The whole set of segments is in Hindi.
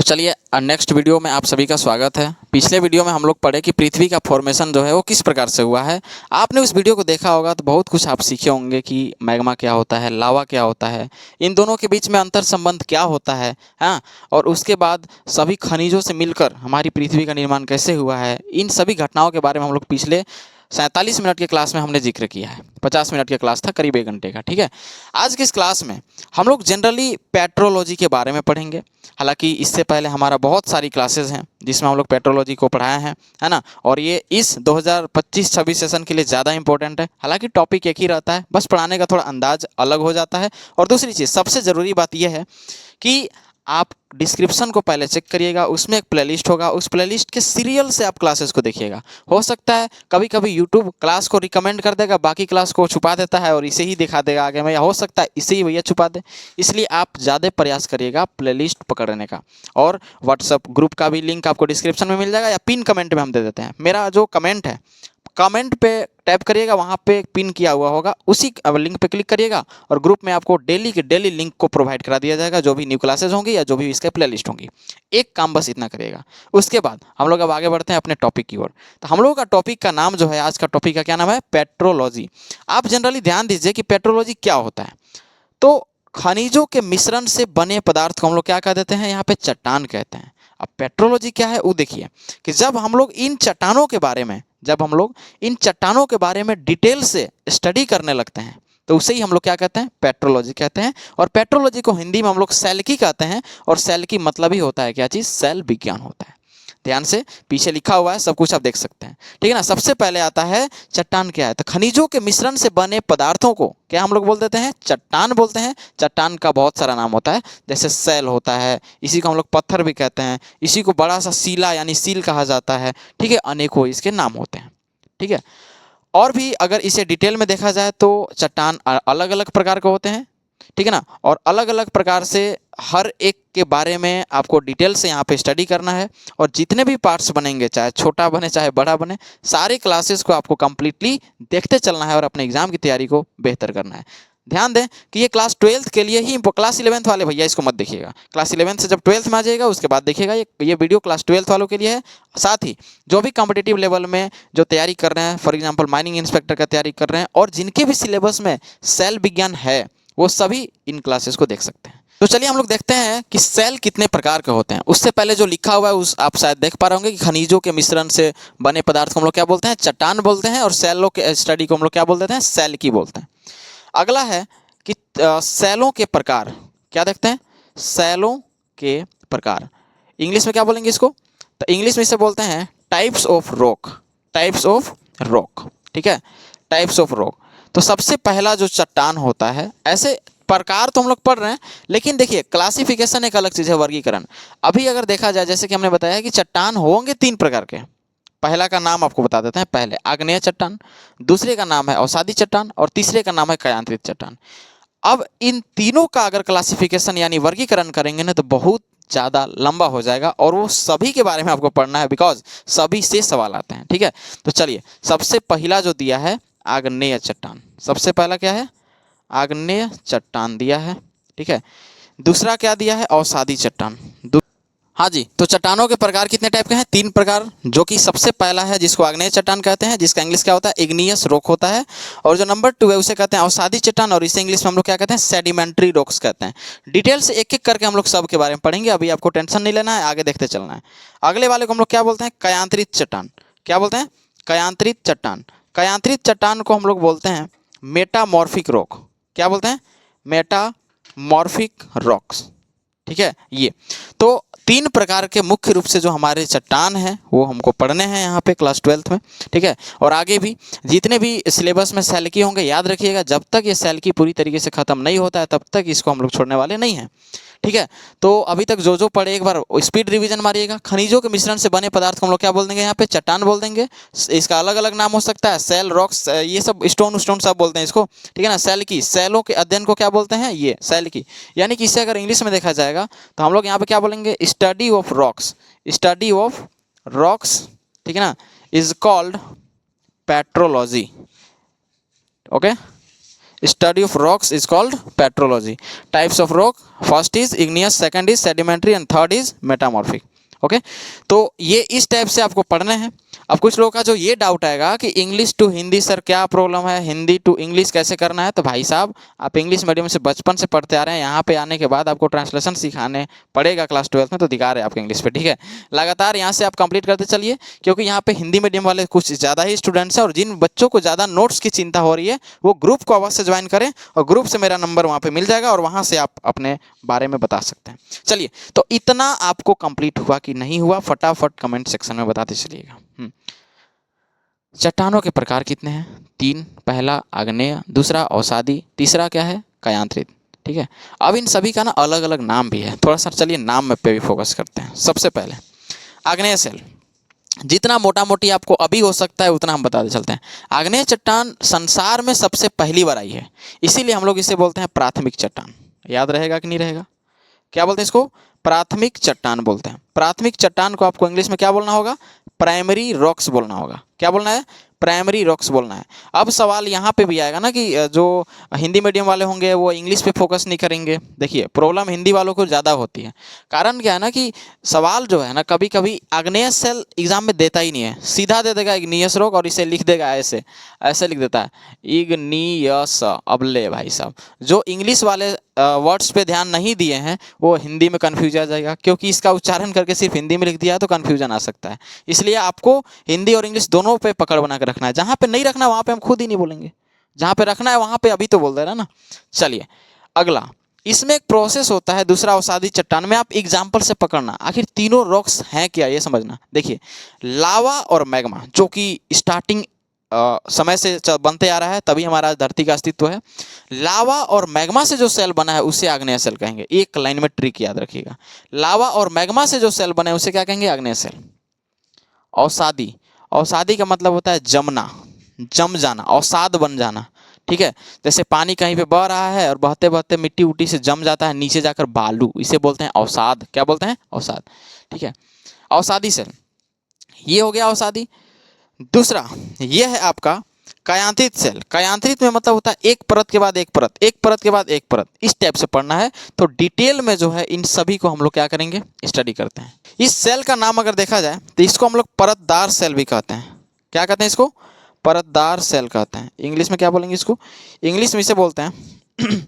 चलिए नेक्स्ट वीडियो में आप सभी का स्वागत है। पिछले वीडियो में हम लोग पढ़े कि पृथ्वी का फॉर्मेशन जो है वो किस प्रकार से हुआ है। आपने उस वीडियो को देखा होगा तो बहुत कुछ आप सीखे होंगे कि मैग्मा क्या होता है, लावा क्या होता है, इन दोनों के बीच में अंतर संबंध क्या होता है, हाँ। और उसके बाद सभी खनिजों से मिलकर हमारी पृथ्वी का निर्माण कैसे हुआ है, इन सभी घटनाओं के बारे में हम लोग पिछले 47 मिनट के क्लास में हमने जिक्र किया है। 50 मिनट का क्लास था, करीब 1 घंटे का, ठीक है। आज की इस क्लास में हम लोग जनरली पेट्रोलॉजी के बारे में पढ़ेंगे। हालांकि इससे पहले हमारा बहुत सारी क्लासेस हैं जिसमें हम लोग पेट्रोलॉजी को पढ़ाए हैं, है ना। और ये इस 2025-26 सेशन के लिए ज़्यादा इंपॉर्टेंट है। हालांकि टॉपिक एक ही रहता है, बस पढ़ाने का थोड़ा अंदाज अलग हो जाता है। और दूसरी चीज़ सबसे ज़रूरी बात यह है कि आप डिस्क्रिप्शन को पहले चेक करिएगा, उसमें एक प्लेलिस्ट होगा, उस प्लेलिस्ट के सीरियल से आप क्लासेस को देखिएगा। हो सकता है कभी कभी यूट्यूब क्लास को रिकमेंड कर देगा, बाकी क्लास को छुपा देता है और इसे ही दिखा देगा आगे में, या हो सकता है इसे ही भैया छुपा दे। इसलिए आप ज़्यादा प्रयास करिएगा प्लेलिस्ट पकड़ने का। और व्हाट्सअप ग्रुप का भी लिंक आपको डिस्क्रिप्शन में मिल जाएगा, या पिन कमेंट में हम दे देते हैं। मेरा जो कमेंट है, कमेंट पे टैप करिएगा, वहाँ पे पिन किया हुआ होगा, उसी लिंक पे क्लिक करिएगा और ग्रुप में आपको डेली के डेली लिंक को प्रोवाइड करा दिया जाएगा, जो भी न्यू क्लासेस होंगी या जो भी इसके प्लेलिस्ट होंगी। एक काम बस इतना करिएगा। उसके बाद हम लोग अब आगे बढ़ते हैं अपने टॉपिक की ओर। तो हम लोगों का टॉपिक का नाम जो है, आज का टॉपिक का क्या नाम है? पेट्रोलॉजी। आप जनरली ध्यान दीजिए कि पेट्रोलॉजी क्या होता है। तो खनिजों के मिश्रण से बने पदार्थ को हम लोग क्या कह देते हैं? यहाँ पे चट्टान कहते हैं। अब पेट्रोलॉजी क्या है वो देखिए कि जब हम लोग इन चट्टानों के बारे में डिटेल से स्टडी करने लगते हैं तो उसे ही हम लोग क्या कहते हैं? पेट्रोलॉजी कहते हैं। और पेट्रोलॉजी को हिंदी में हम लोग सैल्की कहते हैं। और सैल्की मतलब ही होता है क्या चीज़? सेल विज्ञान होता है। ध्यान से पीछे लिखा हुआ है, सब कुछ आप देख सकते हैं, ठीक है ना। सबसे पहले आता है चट्टान। क्या है? तो खनिजों के मिश्रण से बने पदार्थों को क्या हम लोग बोल देते हैं? चट्टान बोलते हैं। चट्टान का बहुत सारा नाम होता है, जैसे सेल होता है, इसी को हम लोग पत्थर भी कहते हैं, इसी को बड़ा सा सीला यानी सील कहा जाता है, ठीक है। अनेकों इसके नाम होते हैं, ठीक है। और भी अगर इसे डिटेल में देखा जाए तो चट्टान अलग अलग प्रकार के होते हैं, ठीक है ना। और अलग अलग प्रकार से हर एक के बारे में आपको डिटेल से यहाँ पे स्टडी करना है। और जितने भी पार्ट्स बनेंगे, चाहे छोटा बने चाहे बड़ा बने, सारे क्लासेस को आपको कंप्लीटली देखते चलना है और अपने एग्जाम की तैयारी को बेहतर करना है। ध्यान दें कि ये क्लास 12th के लिए ही, क्लास 11th वाले भैया इसको मत देखिएगा। क्लास 11th से जब 12th में आ जाएगा उसके बाद देखिएगा। ये वीडियो क्लास 12th वालों के लिए है। साथ ही जो भी कॉम्पिटिटिव लेवल में जो तैयारी कर रहे हैं, फॉर एग्जाम्पल माइनिंग इंस्पेक्टर का तैयारी कर रहे हैं, और जिनके भी सिलेबस में सेल विज्ञान है, वो सभी इन क्लासेस को देख सकते हैं। तो चलिए हम लोग देखते हैं कि सेल कितने प्रकार के होते हैं। उससे पहले जो लिखा हुआ है उस आप शायद देख पा रहे होंगे कि खनिजों के मिश्रण से बने पदार्थ को हम लोग क्या बोलते हैं? चट्टान बोलते हैं। और सेलों के स्टडी को हम लोग क्या बोल देते हैं? सेल की बोलते हैं। अगला है कि सेलों के प्रकार। क्या देखते हैं? सेलों के प्रकार। इंग्लिश में क्या बोलेंगे इसको? तो इंग्लिश में इसे बोलते हैं types of rock. Types of rock, ठीक है, टाइप्स ऑफ रॉक। तो सबसे पहला जो चट्टान होता है, ऐसे प्रकार तो हम लोग पढ़ रहे हैं, लेकिन देखिए क्लासिफिकेशन एक अलग चीज़ है, वर्गीकरण। अभी अगर देखा जाए, जैसे कि हमने बताया कि चट्टान होंगे 3 प्रकार के। पहला का नाम आपको बता देते हैं। पहले आग्नेय चट्टान, दूसरे का नाम है अवसादी चट्टान, और तीसरे का नाम है कयांत्रित चट्टान। अब इन तीनों का अगर क्लासिफिकेशन यानी वर्गीकरण करेंगे ना तो बहुत ज़्यादा लंबा हो जाएगा, और वो सभी के बारे में आपको पढ़ना है, बिकॉज सभी से सवाल आते हैं, ठीक है। तो चलिए, सबसे पहला जो दिया है आग्नेय चट्टान। सबसे पहला क्या है? आग्नेय चट्टान दिया है, ठीक है। दूसरा क्या दिया है? अवसादी चट्टान। हाँ जी, तो चट्टानों के प्रकार कितने टाइप के हैं? 3 प्रकार, जो कि सबसे पहला है जिसको आग्नेय चट्टान कहते हैं, जिसका इंग्लिश क्या होता है? इग्नियस रॉक होता है। और जो नंबर 2 है उसे कहते हैं अवसादी चट्टान, और इसे इंग्लिश में हम लोग क्या कहते हैं? सेडिमेंट्री रॉक्स कहते हैं। डिटेल से एक एक करके हम लोग सब के बारे में पढ़ेंगे। अभी आपको टेंशन नहीं लेना है, आगे देखते चलना है। अगले वाले को हम लोग क्या बोलते हैं? कयांत्रित चट्टान। क्या बोलते हैं? कयांत्रित चट्टान। कयांत्रित चट्टान को हम लोग बोलते हैं मेटामॉर्फिक रॉक। क्या बोलते हैं? मेटामॉर्फिक रॉक्स, ठीक है। ये तो 3 प्रकार के मुख्य रूप से जो हमारे चट्टान हैं वो हमको पढ़ने हैं यहाँ पे क्लास 12th में, ठीक है। और आगे भी जितने भी सिलेबस में सैल्की होंगे, याद रखिएगा, जब तक ये सैल्की पूरी तरीके से ख़त्म नहीं होता है तब तक इसको हम लोग छोड़ने वाले नहीं हैं, ठीक है। तो अभी तक जो पढ़े एक बार स्पीड रिवीजन मारिएगा। खनिजों के मिश्रण से बने पदार्थ को हम लोग क्या बोल देंगे? यहाँ पे चट्टान बोल देंगे। इसका अलग अलग नाम हो सकता है, सेल, रॉक्स, ये सब स्टोन सब बोलते हैं इसको, ठीक है ना। सेल की, सेलों के अध्ययन को क्या बोलते हैं? ये सेल की। यानी कि इसे अगर इंग्लिश में देखा जाएगा तो हम लोग यहाँ पे क्या बोलेंगे? Study of rocks. Study of rocks, ठीक है ना, is called petrology. Okay, study of rocks is called petrology. Types of rock, first is igneous, second is sedimentary and third is metamorphic. Okay, तो ये इस टाइप से आपको पढ़ने हैं। अब कुछ लोगों का जो ये डाउट आएगा कि इंग्लिश टू हिंदी सर क्या प्रॉब्लम है, हिंदी टू इंग्लिश कैसे करना है, तो भाई साहब आप इंग्लिश मीडियम से बचपन से पढ़ते आ रहे हैं, यहाँ पे आने के बाद आपको ट्रांसलेशन सिखाने पड़ेगा क्लास 12 में, तो दिखा रहे हैं आपके इंग्लिश पे, ठीक है। लगातार यहाँ से आप कंप्लीट करते चलिए, क्योंकि यहाँ पे हिंदी मीडियम वाले कुछ ज़्यादा ही स्टूडेंट्स हैं, और जिन बच्चों को ज़्यादा नोट्स की चिंता हो रही है वो ग्रुप को अवश्य ज्वाइन करें, और ग्रुप से मेरा नंबर वहाँ पर मिल जाएगा और वहाँ से आप अपने बारे में बता सकते हैं। चलिए, तो इतना आपको कंप्लीट हुआ कि नहीं हुआ, फटाफट कमेंट सेक्शन में बताते चलिएगा। चट्टानों के प्रकार कितने हैं? 3। पहला आग्नेय, दूसरा अवसादी, तीसरा क्या है? कायांतरित। ठीक है, अब इन सभी का ना अलग अलग नाम भी है, थोड़ा सा चलिए नाम में पे भी फोकस करते हैं। सबसे पहले आग्नेय सेल, जितना मोटा मोटी आपको अभी हो सकता है उतना हम बताते चलते हैं। आग्नेय चट्टान संसार में सबसे पहली बार आई है, इसीलिए हम लोग इसे बोलते हैं प्राथमिक चट्टान। याद रहेगा कि नहीं रहेगा? क्या बोलते हैं इसको? प्राथमिक चट्टान बोलते हैं। प्राथमिक चट्टान को आपको इंग्लिश में क्या बोलना होगा? प्राइमरी रॉक्स बोलना होगा। क्या बोलना है? प्राइमरी रॉक्स बोलना है। अब सवाल यहाँ पे भी आएगा ना कि जो हिंदी मीडियम वाले होंगे वो इंग्लिश पे फोकस नहीं करेंगे। देखिए, प्रॉब्लम हिंदी वालों को ज़्यादा होती है। कारण क्या है ना कि सवाल जो है ना कभी कभी आग्नेय सेल एग्जाम में देता ही नहीं है, सीधा दे देगा इग्नियस रॉक और इसे लिख देगा ऐसे, ऐसे लिख देता है इग्नियस। अब ले भाई साहब, जो इंग्लिश वाले वर्ड्स पे ध्यान नहीं दिए हैं वो हिंदी में कन्फ्यूज आ जाएगा, क्योंकि इसका उच्चारण करके सिर्फ हिंदी में लिख दिया है तो कन्फ्यूजन आ सकता है। इसलिए आपको हिंदी और इंग्लिश दोनों पे पकड़ बना कर रखना है। जहाँ पे नहीं रखना वहाँ पे हम खुद ही नहीं बोलेंगे, जहाँ पे रखना है वहाँ पे अभी तो बोल दे रहा ना। चलिए अगला, इसमें एक प्रोसेस होता है दूसरा अवसादी चट्टान में, आप एग्जाम्पल से पकड़ना। आखिर तीनों रॉक्स हैं क्या ये समझना। देखिए, लावा और मैग्मा जो कि स्टार्टिंग समय से बनते आ रहा है, तभी हमारा धरती का अस्तित्व है। लावा और मैग्मा से जो सेल बना है उसे आग्नेय सेल कहेंगे। एक लाइन में ट्रिक याद रखिएगा, लावा और मैग्मा से जो सेल बने उसे क्या कहेंगे? आग्नेय सेल। अवसादी, अवसादी का मतलब होता है जमना, जम जाना, अवसाद बन जाना। ठीक है, जैसे पानी कहीं पे बह रहा है और बहते बहते मिट्टी उट्टी से जम जाता है नीचे जाकर बालू, इसे बोलते हैं अवसाद। क्या बोलते हैं? अवसाद। ठीक है, अवसादी सेल, ये हो गया अवसादी। दूसरा ये है आपका कायांतरित सेल। कायांतरित में मतलब होता है एक परत के बाद एक परत, एक परत के बाद एक परत, इस टाइप से पढ़ना है। तो डिटेल में जो है इन सभी को हम लोग क्या करेंगे? स्टडी करते हैं। इस सेल का नाम अगर देखा जाए तो इसको हम लोग परतदार सेल भी कहते हैं। क्या कहते हैं इसको? परतदार सेल कहते हैं। इंग्लिश में क्या बोलेंगे इसको? इंग्लिश में इसे बोलते हैं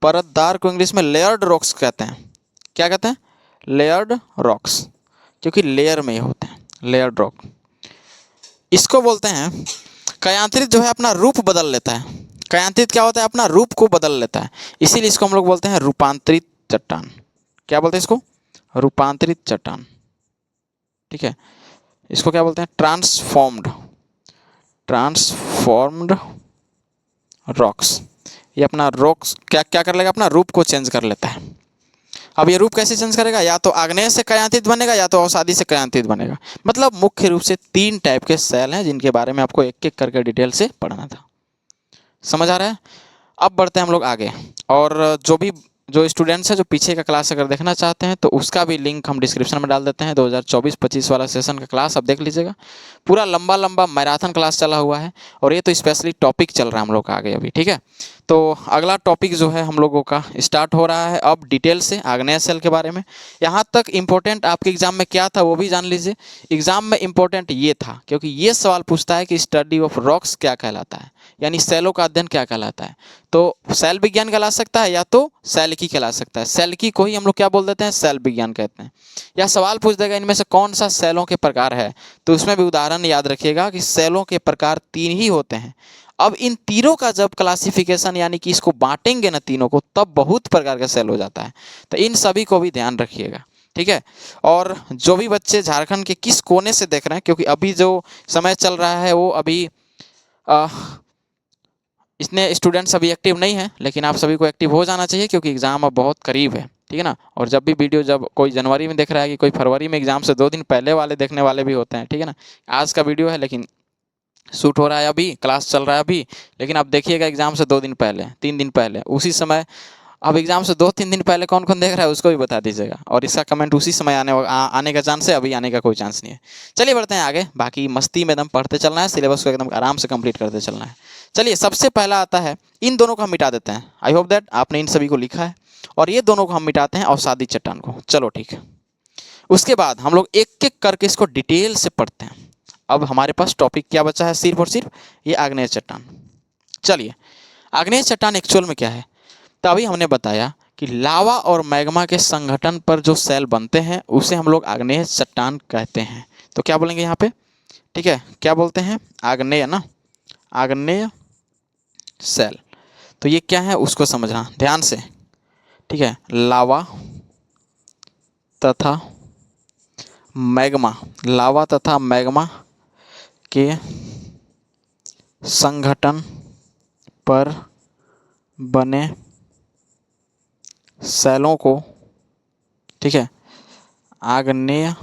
परतदार को इंग्लिश में लेयर्ड रॉक्स कहते हैं। क्या कहते हैं? लेयर्ड रॉक्स, क्योंकि लेयर में होते हैं, लेयर्ड रॉक। इसको बोलते हैं कायांतरित जो है अपना रूप बदल लेता है। कायांतरित क्या होता है? अपना रूप को बदल लेता है, इसीलिए इसको हम लोग बोलते हैं रूपांतरित चट्टान। क्या बोलते हैं इसको? रूपांतरित चट्टान। ठीक है, इसको क्या बोलते हैं? Transformed, transformed rocks. ये अपना रॉक्स क्या क्या कर लेगा? अपना रूप को चेंज कर लेता है। अब ये रूप कैसे चेंज करेगा? या तो आग्नेय से कायांतरित बनेगा या तो अवसादी से कायांतरित बनेगा। मतलब मुख्य रूप से 3 टाइप के सेल हैं जिनके बारे में आपको एक एक करके डिटेल से पढ़ना था। समझ आ रहा है? अब बढ़ते हैं हम लोग आगे, और जो स्टूडेंट्स हैं जो पीछे का क्लास अगर देखना चाहते हैं तो उसका भी लिंक हम डिस्क्रिप्शन में डाल देते हैं। 2024-25 वाला सेशन का क्लास आप देख लीजिएगा, पूरा लंबा लंबा मैराथन क्लास चला हुआ है, और ये तो स्पेशली टॉपिक चल रहा है हम लोग का आगे अभी। ठीक है, तो अगला टॉपिक जो है हम लोगों का स्टार्ट हो रहा है अब डिटेल से आग्नेय सेल के बारे में। यहाँ तक इम्पोर्टेंट आपके एग्जाम में क्या था वो भी जान लीजिए। एग्जाम में इम्पोर्टेंट ये था, क्योंकि ये सवाल पूछता है कि स्टडी ऑफ रॉक्स क्या कहलाता है, यानी सेलों का अध्ययन क्या कहलाता है। तो सेल विज्ञान कहला सकता है या तो सेल्की कहला सकता है। सेल्की को ही हम लोग क्या बोल देते हैं? सेल विज्ञान कहते हैं। या सवाल पूछ देगा इनमें से कौन सा सेलों के प्रकार है, तो उसमें भी उदाहरण याद रखिएगा कि सेलों के प्रकार 3 ही होते हैं। अब इन तीनों का जब क्लासिफिकेशन यानी कि इसको बांटेंगे ना तीनों को, तब बहुत प्रकार का सेल हो जाता है। तो इन सभी को भी ध्यान रखिएगा। ठीक है, और जो भी बच्चे झारखंड के किस कोने से देख रहे हैं, क्योंकि अभी जो समय चल रहा है वो अभी इतने स्टूडेंट्स अभी एक्टिव नहीं हैं, लेकिन आप सभी को एक्टिव हो जाना चाहिए क्योंकि एग्ज़ाम अब बहुत करीब है। ठीक है ना, और जब भी वीडियो जब कोई जनवरी में देख रहा है कि कोई फरवरी में एग्ज़ाम से 2 दिन पहले वाले देखने वाले भी होते हैं। ठीक है ना, आज का वीडियो है लेकिन शूट हो रहा है अभी, क्लास चल रहा है अभी, लेकिन आप देखिएगा एग्ज़ाम से 2 दिन पहले, 3 दिन पहले, उसी समय अब एग्जाम से 2-3 दिन पहले कौन कौन देख रहा है उसको भी बता दीजिएगा, और इसका कमेंट उसी समय आने का चांस है, अभी आने का कोई चांस नहीं है। चलिए बढ़ते हैं आगे, बाकी मस्ती में एकदम पढ़ते चलना है, सिलेबस को एकदम आराम से कंप्लीट करते चलना है। चलिए सबसे पहला आता है, इन दोनों को हम मिटा देते हैं। आई होप दैट आपने इन सभी को लिखा है, और ये दोनों को हम मिटाते हैं अवसादी चट्टान को। चलो ठीक है, उसके बाद हम लोग एक एक करके इसको डिटेल से पढ़ते हैं। अब हमारे पास टॉपिक क्या बचा है, सिर्फ और सिर्फ ये आग्नेय चट्टान। चलिए, आग्नेय चट्टान एक्चुअल में क्या है, तो अभी हमने बताया कि लावा और मैग्मा के संगठन पर जो सेल बनते हैं उसे हम लोग आग्नेय चट्टान कहते हैं। तो क्या बोलेंगे यहाँ पे, ठीक है, क्या बोलते हैं, आग्नेय ना, आग्नेय सेल। तो ये क्या है उसको समझना ध्यान से, ठीक है। लावा तथा मैग्मा, लावा तथा मैग्मा के संगठन पर बने सेलों को, ठीक है, आग्नेय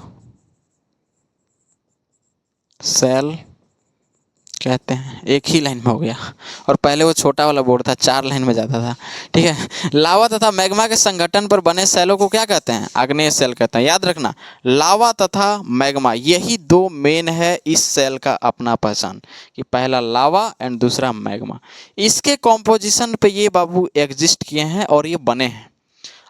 सेल कहते हैं। एक ही लाइन में हो गया, और पहले वो छोटा वाला बोर्ड था 4 लाइन में जाता था, ठीक है। लावा तथा मैग्मा के संगठन पर बने सेलों को क्या कहते हैं, आग्नेय सेल कहते हैं। याद रखना, लावा तथा मैग्मा यही 2 मेन है इस सेल का अपना पहचान, कि पहला लावा एंड दूसरा मैग्मा। इसके कॉम्पोजिशन पे ये बाबू एग्जिस्ट किए हैं और ये बने हैं।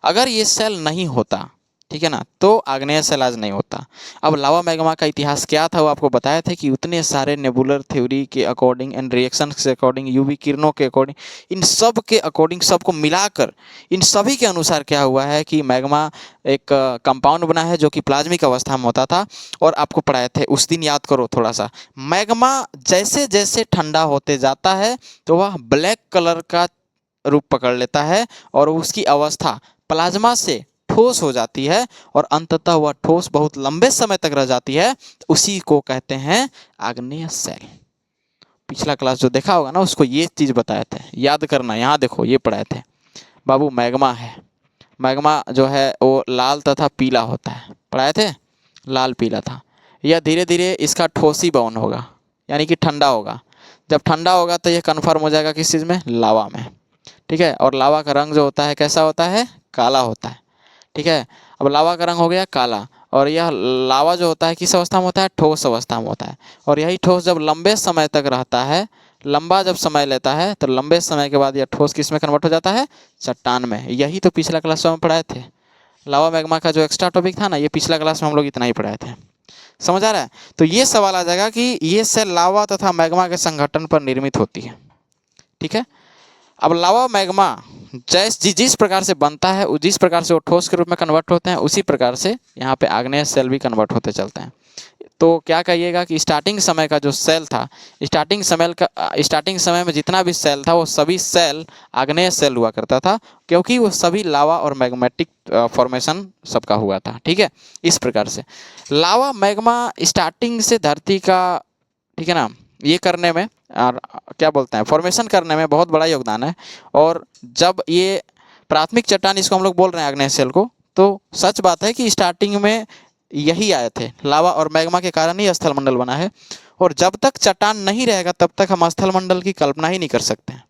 अगर ये सेल नहीं होता, ठीक है ना, तो आग्नेय सेल आज नहीं होता। अब लावा मैग्मा का इतिहास क्या था वो आपको बताया था कि उतने सारे नेबुलर थ्योरी के अकॉर्डिंग एंड रिएक्शन के अकॉर्डिंग, यूवी किरणों के अकॉर्डिंग, इन सब के अकॉर्डिंग, सबको मिलाकर इन सभी के अनुसार क्या हुआ है कि मैग्मा एक कंपाउंड बना है जो कि प्लाज्मिक अवस्था में होता था। और आपको पढ़ाए थे उस दिन, याद करो थोड़ा सा, मैग्मा जैसे जैसे ठंडा होते जाता है तो वह ब्लैक कलर का रूप पकड़ लेता है और उसकी अवस्था प्लाज्मा से ठोस हो जाती है, और अंततः वह ठोस बहुत लंबे समय तक रह जाती है। उसी को कहते हैं आग्नेय सेल। पिछला क्लास जो देखा होगा ना उसको ये चीज बताए थे, याद करना। यहाँ देखो ये पढ़ाए थे बाबू, मैग्मा है, मैग्मा जो है वो लाल तथा पीला होता है, पढ़ाए थे, लाल पीला था। यह धीरे धीरे इसका ठोसीभवन होगा, यानी कि ठंडा होगा। जब ठंडा होगा तो यह कन्फर्म हो जाएगा किस चीज़ में, लावा में, ठीक है। और लावा का रंग जो होता है कैसा होता है, काला होता है, ठीक है। अब लावा का रंग हो गया काला, और यह लावा जो होता है किस अवस्था में होता है, ठोस अवस्था में होता है। और यही ठोस जब लंबे समय तक रहता है, लंबा जब समय लेता है, तो लंबे समय के बाद यह ठोस किस में कन्वर्ट हो जाता है, चट्टान में। यही तो पिछला क्लास में पढ़ाए थे, लावा मैग्मा का जो एक्स्ट्रा टॉपिक था ना, ये पिछला क्लास में हम लोग इतना ही पढ़ाए थे। समझ आ रहा है। तो ये सवाल आ जाएगा कि ये सेल लावा तथा मैग्मा के संगठन पर निर्मित होती है, ठीक है। अब लावा मैग्मा जिस प्रकार से बनता है, जिस प्रकार से वो ठोस के रूप में कन्वर्ट होते हैं, उसी प्रकार से यहाँ पे आग्नेय सेल भी कन्वर्ट होते चलते हैं। तो क्या कहिएगा कि स्टार्टिंग समय का जो सेल था, स्टार्टिंग समय में जितना भी सेल था वो सभी सेल आग्नेय सेल हुआ करता था, क्योंकि वो सभी लावा और मैग्मेटिक फॉर्मेशन सबका हुआ था, ठीक है। इस प्रकार से लावा मैग्मा स्टार्टिंग से धरती का, ठीक है ना, ये करने में और क्या बोलते हैं, फॉर्मेशन करने में बहुत बड़ा योगदान है। और जब ये प्राथमिक चट्टान, इसको हम लोग बोल रहे हैं आग्नेय सेल को, तो सच बात है कि स्टार्टिंग में यही आए थे, लावा और मैग्मा के कारण ही स्थलमंडल बना है। और जब तक चट्टान नहीं रहेगा तब तक हम स्थलमंडल की कल्पना ही नहीं कर सकते हैं।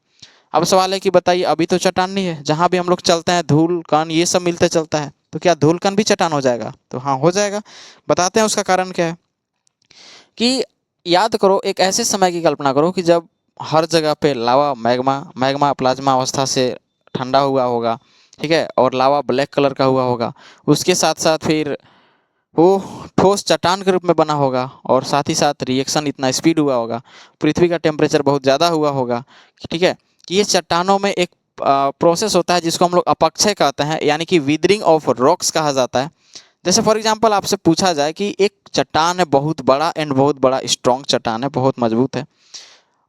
अब सवाल है कि बताइए, अभी तो चट्टान नहीं है, जहाँ भी हम लोग चलते हैं धूल कण ये सब मिलते चलता है, तो क्या धूल कण भी चट्टान हो जाएगा? तो हाँ, हो जाएगा। बताते हैं उसका कारण क्या है। कि याद करो, एक ऐसे समय की कल्पना करो कि जब हर जगह पे लावा मैग्मा प्लाज्मा अवस्था से ठंडा हुआ होगा, ठीक है, और लावा ब्लैक कलर का हुआ होगा। उसके साथ साथ फिर वो ठोस चट्टान के रूप में बना होगा, और साथ ही साथ रिएक्शन इतना स्पीड हुआ होगा, पृथ्वी का टेम्परेचर बहुत ज़्यादा हुआ होगा, ठीक है। कि ये चट्टानों में एक प्रोसेस होता है जिसको हम लोग अपक्षय कहते हैं, यानी कि विदरिंग ऑफ रॉक्स कहा जाता है। जैसे फॉर एग्जांपल आपसे पूछा जाए कि एक चट्टान है बहुत बड़ा एंड बहुत बड़ा स्ट्रॉन्ग चट्टान है, बहुत मजबूत है,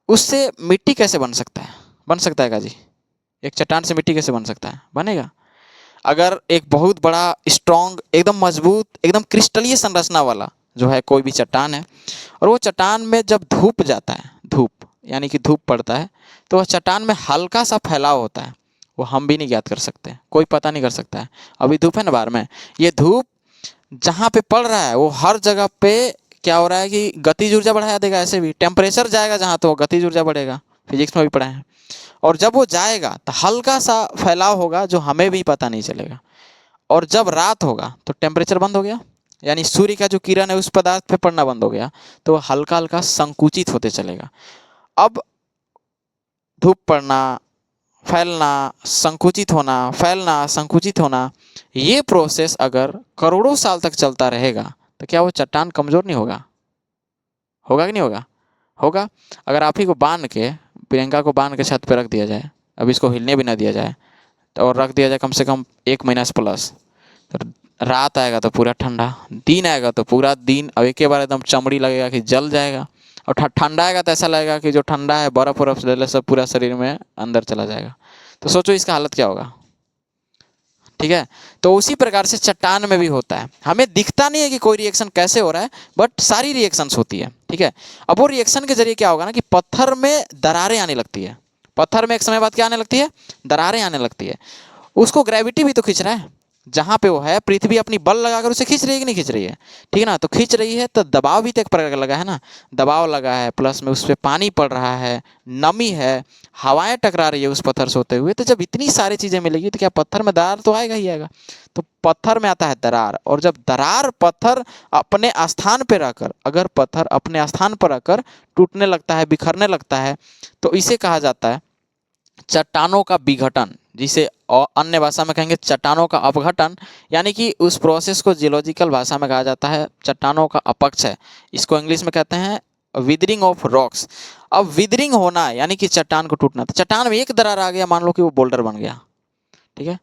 उससे मिट्टी कैसे बन सकता है? बन सकता है का जी? एक चट्टान से मिट्टी कैसे बन सकता है? बनेगा। अगर एक बहुत बड़ा स्ट्रॉन्ग, एकदम मजबूत, एकदम क्रिस्टलीय संरचना वाला जो है कोई भी चट्टान है, और वो चट्टान में जब धूप जाता है, धूप यानी कि धूप पड़ता है, तो वह चट्टान में हल्का सा फैलाव होता है, वो हम भी नहीं ज्ञात कर सकते, कोई पता नहीं कर सकता है। अभी धूप है ना बाहर में, ये धूप जहाँ पे पड़ रहा है वो हर जगह पे क्या हो रहा है कि गतिज ऊर्जा बढ़ा देगा। ऐसे भी टेम्परेचर जाएगा जहाँ तो गतिज ऊर्जा बढ़ेगा, फिजिक्स में भी पढ़ा है। और जब वो जाएगा तो हल्का सा फैलाव होगा जो हमें भी पता नहीं चलेगा, और जब रात होगा तो टेम्परेचर बंद हो गया, यानी सूर्य का जो किरण है उस पदार्थ पे पड़ना बंद हो गया, तो वो हल्का हल्का संकुचित होते चलेगा। अब धूप पड़ना, फैलना, संकुचित होना, फैलना, संकुचित होना, ये प्रोसेस अगर करोड़ों साल तक चलता रहेगा तो क्या वो चट्टान कमजोर नहीं होगा? होगा कि नहीं होगा? होगा। अगर आप ही को बांध के, प्रियंका को बांध के छत पे रख दिया जाए, अब इसको हिलने भी ना दिया जाए, तो और रख दिया जाए कम से कम 1 महीना से प्लस, तो रात आएगा तो पूरा ठंडा, दिन आएगा तो पूरा दिन, अब एक बार एकदम चमड़ी लगेगा कि जल जाएगा, और ठंडा आएगा तो ऐसा लगेगा कि जो ठंडा है बर्फ वर्फ ले सब पूरा शरीर में अंदर चला जाएगा। तो सोचो इसका हालत क्या होगा। ठीक है, तो उसी प्रकार से चट्टान में भी होता है, हमें दिखता नहीं है कि कोई रिएक्शन कैसे हो रहा है, बट सारी रिएक्शंस होती है। ठीक है, अब वो रिएक्शन के जरिए क्या होगा ना कि पत्थर में दरारें आने लगती है, पत्थर में एक समय बाद क्या आने लगती है? दरारें आने लगती है। उसको ग्रेविटी भी तो खींच रहा है, जहां पे वो है पृथ्वी अपनी बल लगाकर उसे खींच रही है कि नहीं खींच रही है? ठीक है ना, तो खींच रही है तो दबाव भी तो एक प्रकार का लगा है ना, दबाव लगा है, प्लस में उस पर पानी पड़ रहा है, नमी है, हवाएं टकरा रही है उस पत्थर से होते हुए, तो जब इतनी सारी चीजें मिलेगी तो क्या पत्थर में दरार तो आएगा ही आएगा। तो पत्थर में आता है दरार, और जब दरार पत्थर अपने स्थान पर रहकर, अगर पत्थर अपने स्थान पर रहकर टूटने लगता है, बिखरने लगता है, तो इसे कहा जाता है चट्टानों का विघटन, जिसे अन्य भाषा में कहेंगे चट्टानों का अपघटन, यानी कि उस प्रोसेस को जियोलॉजिकल भाषा में कहा जाता है चट्टानों का अपक्षय। इसको इंग्लिश में कहते हैं विदरिंग ऑफ रॉक्स। अब विदरिंग होना यानी कि चट्टान को टूटना, तो चट्टान में एक दरार आ गया, मान लो कि वो बोल्डर बन गया। ठीक है,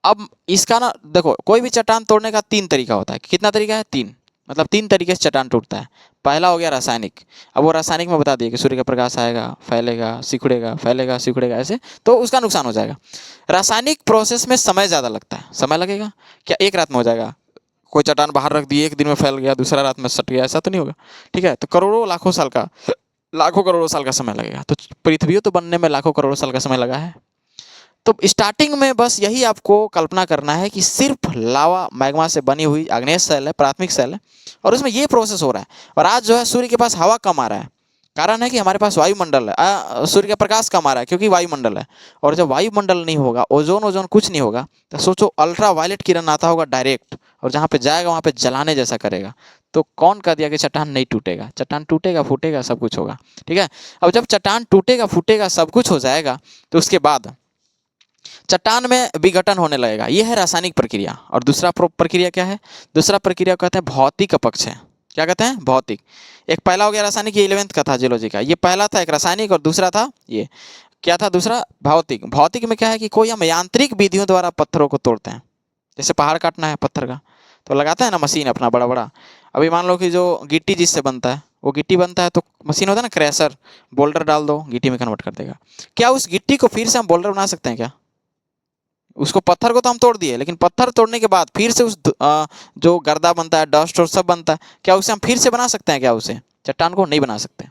अब इसका ना देखो, कोई भी चट्टान तोड़ने का 3 तरीका होता है। कितना तरीका है? 3, मतलब 3 तरीके से चट्टान टूटता है। पहला हो गया रासायनिक, अब वो रासायनिक में बता दिए कि सूर्य का प्रकाश आएगा, फैलेगा, सिकुड़ेगा, फैलेगा, सिकुड़ेगा, ऐसे तो उसका नुकसान हो जाएगा। रासायनिक प्रोसेस में समय ज़्यादा लगता है, समय लगेगा क्या? एक रात में हो जाएगा। कोई चट्टान बाहर रख दिए, एक दिन में फैल गया, दूसरा रात में सट गया, ऐसा तो नहीं होगा। ठीक है, तो करोड़ों लाखों साल का, लाखों करोड़ों साल का समय लगेगा। तो पृथ्वी तो बनने में लाखों करोड़ों साल का समय लगा है। तो स्टार्टिंग में बस यही आपको कल्पना करना है कि सिर्फ लावा मैग्मा से बनी हुई आग्नेय सेल है, प्राथमिक सेल है, और उसमें ये प्रोसेस हो रहा है। और आज जो है सूर्य के पास हवा कम आ रहा है, कारण है कि हमारे पास वायुमंडल है, सूर्य का प्रकाश कम आ रहा है क्योंकि वायुमंडल है। और जब वायुमंडल नहीं होगा, ओजोन ओजोन कुछ नहीं होगा, तो सोचो अल्ट्रा वायलेट किरण आता होगा डायरेक्ट, और जहाँ पे जाएगा वहाँ पे जलाने जैसा करेगा। तो कौन कह दिया कि चट्टान नहीं टूटेगा? चट्टान टूटेगा, फूटेगा, सब कुछ होगा। ठीक है, अब जब चट्टान टूटेगा, फूटेगा, सब कुछ हो जाएगा, तो उसके बाद चट्टान में विघटन होने लगेगा। यह है रासायनिक प्रक्रिया। और दूसरा प्रक्रिया क्या है? दूसरा प्रक्रिया कहते हैं भौतिक अपक्ष है। क्या कहते हैं? भौतिक। एक पहला हो गया रासायनिक, ये 11th का था जियोलॉजी का। ये पहला था एक रासायनिक, और दूसरा था ये क्या था? दूसरा भौतिक। भौतिक में क्या है कि कोई हम यांत्रिक विधियों द्वारा पत्थरों को तोड़ते हैं। जैसे पहाड़ काटना है पत्थर का, तो लगाता है ना मशीन अपना बड़ा बड़ा। अभी मान लो कि जो गिट्टी जिससे बनता है, वो गिट्टी बनता है तो मशीन होता है ना क्रैशर, बोल्डर डाल दो, गिट्टी में कन्वर्ट कर देगा। क्या उस गिट्टी को फिर से हम बोल्डर बना सकते हैं क्या? उसको पत्थर को तो हम तोड़ दिए, लेकिन पत्थर तोड़ने के बाद फिर से उस जो गर्दा बनता है, डस्ट और सब बनता है, क्या उसे हम फिर से बना सकते हैं क्या? उसे चट्टान को नहीं बना सकते।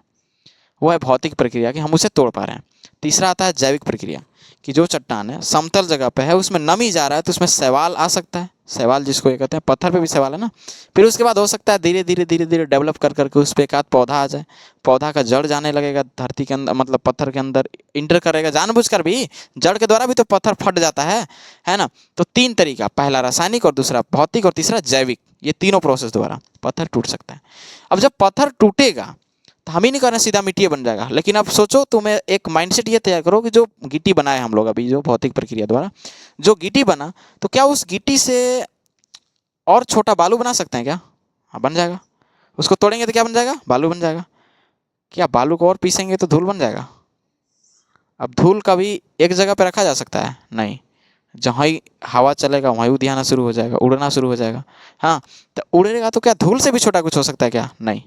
वो है भौतिक प्रक्रिया कि हम उसे तोड़ पा रहे हैं। तीसरा आता है जैविक प्रक्रिया, कि जो चट्टान है समतल जगह पे है, उसमें नमी जा रहा है, तो उसमें शैवाल आ सकता है। शैवाल जिसको ये कहते हैं, पत्थर पे भी शैवाल है ना। फिर उसके बाद हो सकता है धीरे धीरे धीरे धीरे डेवलप कर करके उस पर एक आध पौधा आ जाए। पौधा का जड़ जाने लगेगा धरती के अंदर, मतलब पत्थर के अंदर इंटर करेगा जानबूझकर भी, जड़ के द्वारा भी तो पत्थर फट जाता है ना। तो 3 तरीका, पहला रासायनिक, और दूसरा भौतिक, और तीसरा जैविक, ये तीनों प्रोसेस द्वारा पत्थर टूट सकता है। अब जब पत्थर टूटेगा तो हम ही नहीं करना सीधा मिट्टी बन जाएगा, लेकिन अब सोचो, तुम्हें एक माइंडसेट ये तैयार करो कि जो गिट्टी बनाए हम लोग अभी, जो भौतिक प्रक्रिया द्वारा जो गिट्टी बना, तो क्या उस गिट्टी से और छोटा बालू बना सकते हैं क्या? हाँ, बन जाएगा। उसको तोड़ेंगे तो क्या बन जाएगा? बालू बन जाएगा। क्या बालू को और पीसेंगे तो धूल बन जाएगा? अब धूल कभी एक जगह पे रखा जा सकता है? नहीं, जहाँ ही हवा चलेगा वहीं उड़ आना शुरू हो जाएगा, उड़ना शुरू हो जाएगा। हाँ, तो उड़ेगा तो क्या धूल से भी छोटा कुछ हो सकता है क्या? नहीं।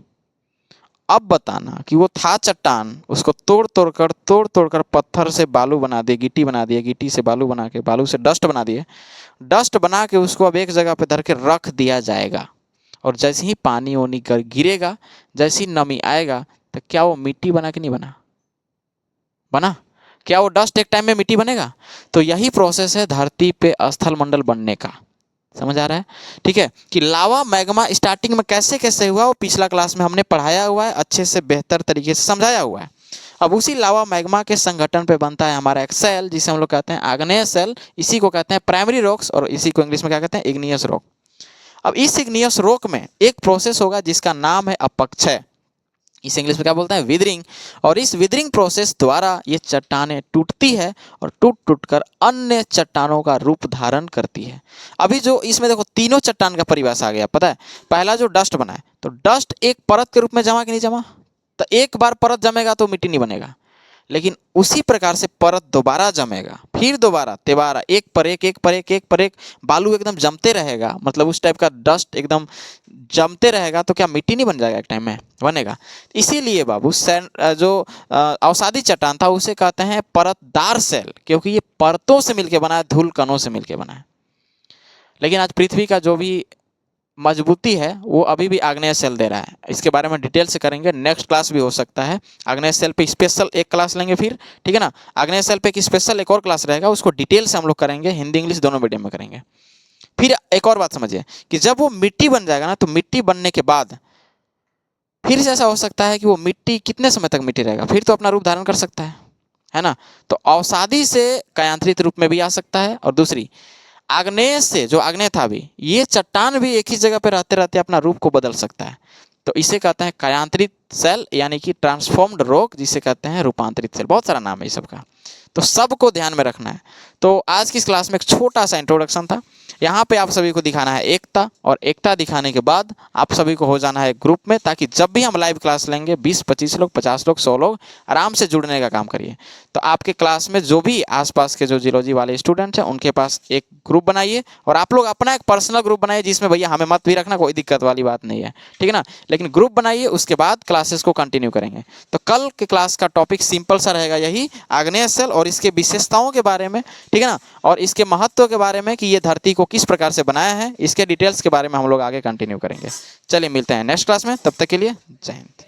अब बताना कि वो था चट्टान, उसको तोड़ तोड़ कर पत्थर से बालू बना दिए, गिट्टी बना दिए, गिट्टी से बालू बना के, बालू से डस्ट बना दिए, डस्ट बना के उसको अब एक जगह पे धर के रख दिया जाएगा। और जैसे ही पानी वानी कर गिरेगा, जैसी नमी आएगा, तो क्या वो मिट्टी बना कि नहीं बना? बना। क्या वो डस्ट एक टाइम में मिट्टी बनेगा? तो यही प्रोसेस है धरती पे स्थल मंडल बनने का। समझ आ रहा है? ठीक है, कि लावा मैग्मा स्टार्टिंग में कैसे कैसे हुआ, वो पिछला क्लास में हमने पढ़ाया हुआ है, अच्छे से बेहतर तरीके से समझाया हुआ है। अब उसी लावा मैग्मा के संगठन पे बनता है हमारा एक सेल जिसे हम लोग कहते हैं आग्नेय सेल। इसी को कहते हैं प्राइमरी रॉक्स और इसी को इंग्लिश में क्या कहते हैं, इग्नियस रॉक। अब इस इग्नियस रॉक में एक प्रोसेस होगा जिसका नाम है अपक्षय, इसे इंग्लिश में क्या बोलते हैं, विदरिंग। और इस विदरिंग प्रोसेस द्वारा ये चट्टानें टूटती है और टूट टूट कर अन्य चट्टानों का रूप धारण करती है। अभी जो इसमें देखो तीनों चट्टान का परिभाषा आ गया, पता है। पहला जो डस्ट बना है, तो डस्ट एक परत के रूप में जमा कि नहीं जमा, तो एक बार परत जमेगा तो मिट्टी नहीं बनेगा, लेकिन उसी प्रकार से परत दोबारा जमेगा, फिर दोबारा तिबारा, एक पर एक, एक पर एक, एक पर एक, बालू एकदम जमते रहेगा, मतलब उस टाइप का डस्ट एकदम जमते रहेगा, तो क्या मिट्टी नहीं बन जाएगा, एक टाइम में बनेगा। इसीलिए बाबू जो अवसादी चट्टान था उसे कहते हैं परतदार सेल, क्योंकि ये परतों से मिलकर बना है, धूल कणों से मिलकर बना है। लेकिन आज पृथ्वी का जो भी मजबूती है वो अभी भी आग्नेय सेल दे रहा है। इसके बारे में डिटेल से करेंगे, नेक्स्ट क्लास भी हो सकता है। आग्नेय सेल पे स्पेशल एक क्लास लेंगे फिर, ठीक है ना। आग्नेय सेल पे एक स्पेशल एक और क्लास रहेगा, उसको डिटेल से हम लोग करेंगे, हिंदी इंग्लिश दोनों मीडियम में करेंगे। फिर एक और बात समझिए कि जब वो मिट्टी बन जाएगा ना, तो मिट्टी बनने के बाद फिर से ऐसा हो सकता है कि वो मिट्टी कितने समय तक मिट्टी रहेगा, फिर तो अपना रूप धारण कर सकता है ना। तो अवसादी से कायांतरित रूप में भी आ सकता है, और दूसरी आग्नेय से, जो आग्नेय था अभी, ये चट्टान भी एक ही जगह पे रहते रहते अपना रूप को बदल सकता है। तो इसे कहते हैं कायांतरित सेल, यानी कि ट्रांसफॉर्म्ड रॉक, जिसे कहते हैं रूपांतरित सेल। बहुत सारा नाम है इस सबका, तो सबको ध्यान में रखना है। तो आज की इस क्लास में एक छोटा सा इंट्रोडक्शन था। यहाँ पे आप सभी को दिखाना है एकता, और एकता दिखाने के बाद आप सभी को हो जाना है ग्रुप में, ताकि जब भी हम लाइव क्लास लेंगे 20-25 लोग, 50 लोग, 100 लोग आराम से जुड़ने का काम करिए। तो आपके क्लास में जो भी आसपास के जो जियोलॉजी वाले स्टूडेंट्स हैं उनके पास एक ग्रुप बनाइए, और आप लोग अपना एक पर्सनल ग्रुप बनाइए, जिसमें भैया हमें मत भी रखना, कोई दिक्कत वाली बात नहीं है, ठीक है ना। लेकिन ग्रुप बनाइए, उसके बाद क्लासेस को कंटिन्यू करेंगे। तो कल के क्लास का टॉपिक सिंपल सा रहेगा, यही आग्नेय सेल और इसके विशेषताओं के बारे में, ठीक है ना, और इसके महत्व के बारे में कि ये धरती को किस प्रकार से बनाया है, इसके डिटेल्स के बारे में हम लोग आगे कंटिन्यू करेंगे। चलिए मिलते हैं नेक्स्ट क्लास में, तब तक के लिए जय हिंद।